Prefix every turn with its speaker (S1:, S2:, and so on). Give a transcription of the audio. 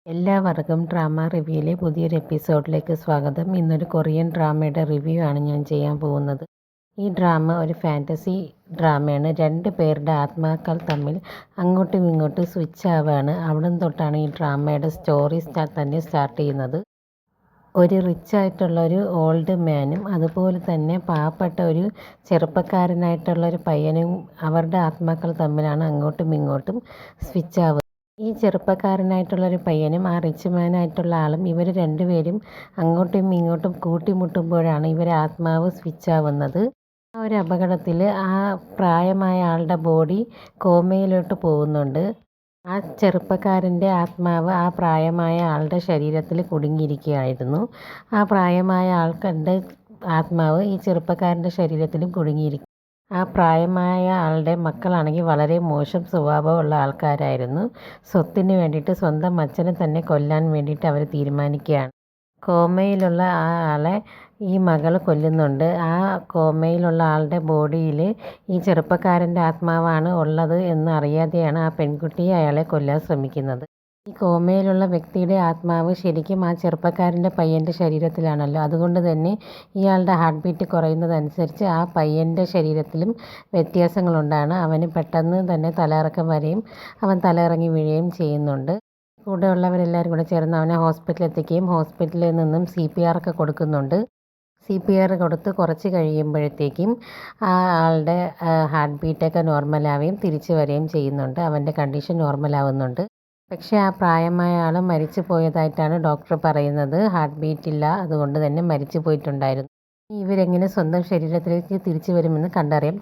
S1: എല്ലാവർക്കും ഡ്രാമ റിവ്യൂയിലെ പുതിയൊരു എപ്പിസോഡിലേക്ക് സ്വാഗതം. ഇന്നൊരു കൊറിയൻ ഡ്രാമയുടെ റിവ്യൂ ആണ് ഞാൻ ചെയ്യാൻ പോകുന്നത്. ഈ ഡ്രാമ ഒരു ഫാൻറ്റസി ഡ്രാമയാണ്. രണ്ട് പേരുടെ ആത്മാക്കൾ തമ്മിൽ അങ്ങോട്ടും ഇങ്ങോട്ടും സ്വിച്ച് ആവുകയാണ്. അവിടെ തൊട്ടാണ് ഈ ഡ്രാമയുടെ സ്റ്റോറി തന്നെ സ്റ്റാർട്ട് ചെയ്യുന്നത്. ഒരു റിച്ച് ആയിട്ടുള്ള ഒരു ഓൾഡ് മാനും അതുപോലെ തന്നെ പാവപ്പെട്ട ഒരു ചെറുപ്പക്കാരനായിട്ടുള്ള ഒരു പയ്യനും അവരുടെ ആത്മാക്കൾ തമ്മിലാണ് അങ്ങോട്ടും ഇങ്ങോട്ടും സ്വിച്ച് ആവുക. ഈ ചെറുപ്പക്കാരനായിട്ടുള്ളൊരു പയ്യനും ആ റിച്ച് മാനായിട്ടുള്ള ആളും ഇവർ രണ്ടുപേരും അങ്ങോട്ടും ഇങ്ങോട്ടും കൂട്ടിമുട്ടുമ്പോഴാണ് ഇവരെ ആത്മാവ് സ്വിച്ച് ആവുന്നത്. ആ ഒരു അപകടത്തിൽ ആ പ്രായമായ ആളുടെ ബോഡി കോമയിലോട്ട് പോകുന്നുണ്ട്. ആ ചെറുപ്പക്കാരൻ്റെ ആത്മാവ് ആ പ്രായമായ ആളുടെ ശരീരത്തിൽ കുടുങ്ങിയിരിക്കുകയായിരുന്നു. ആ പ്രായമായ ആൾക്കാരുടെ ആത്മാവ് ഈ ചെറുപ്പക്കാരൻ്റെ ശരീരത്തിലും കുടുങ്ങിയിരിക്കും. ആ പ്രായമായ ആളുടെ മക്കളാണെങ്കിൽ വളരെ മോശം സ്വഭാവമുള്ള ആൾക്കാരായിരുന്നു. സ്വത്തിന് വേണ്ടിയിട്ട് സ്വന്തം അച്ഛനെ തന്നെ കൊല്ലാൻ വേണ്ടിയിട്ട് അവർ തീരുമാനിക്കുകയാണ്. കോമയിലുള്ള ആ ആളെ ഈ മകൾ കൊല്ലുന്നുണ്ട്. ആ കോമയിലുള്ള ആളുടെ ബോഡിയിൽ ഈ ചെറുപ്പക്കാരൻ്റെ ആത്മാവാണ് ഉള്ളത് എന്ന് അറിയാതെയാണ് ആ പെൺകുട്ടിയെ അയാളെ കൊല്ലാൻ ശ്രമിക്കുന്നത്. ഈ കോമയിലുള്ള വ്യക്തിയുടെ ആത്മാവ് ശരിക്കും ആ ചെറുപ്പക്കാരൻ്റെ പയ്യൻ്റെ ശരീരത്തിലാണല്ലോ. അതുകൊണ്ട് തന്നെ ഇയാളുടെ ഹാർട്ട് ബീറ്റ് കുറയുന്നതനുസരിച്ച് ആ പയ്യൻ്റെ ശരീരത്തിലും വ്യത്യാസങ്ങളുണ്ടാണ്. അവന് പെട്ടെന്ന് തന്നെ തലകറക്കം വരികയും അവൻ തലകറങ്ങി വീഴുകയും ചെയ്യുന്നുണ്ട്. കൂടെ ഉള്ളവരെല്ലാവരും കൂടെ ചേർന്ന് അവനെ ഹോസ്പിറ്റലിൽ എത്തിക്കുകയും ഹോസ്പിറ്റലിൽ നിന്നും CPR ഒക്കെ കൊടുക്കുന്നുണ്ട്. CPR കൊടുത്ത് കുറച്ച് കഴിയുമ്പോഴത്തേക്കും ആ ആളുടെ ഹാർട്ട് ബീറ്റൊക്കെ നോർമലാവുകയും തിരിച്ചു വരികയും ചെയ്യുന്നുണ്ട്. അവൻ്റെ കണ്ടീഷൻ നോർമലാവുന്നുണ്ട്. പക്ഷേ ആ പ്രായമായ ആൾ മരിച്ചു പോയതായിട്ടാണ് ഡോക്ടർ പറയുന്നത്. ഹാർട്ട് ബീറ്റ് ഇല്ല, അതുകൊണ്ട് തന്നെ മരിച്ചു പോയിട്ടുണ്ടായിരുന്നു. ഇവരെങ്ങനെ സ്വന്തം ശരീരത്തിലേക്ക് തിരിച്ചു വരുമെന്ന് കണ്ടറിയാം.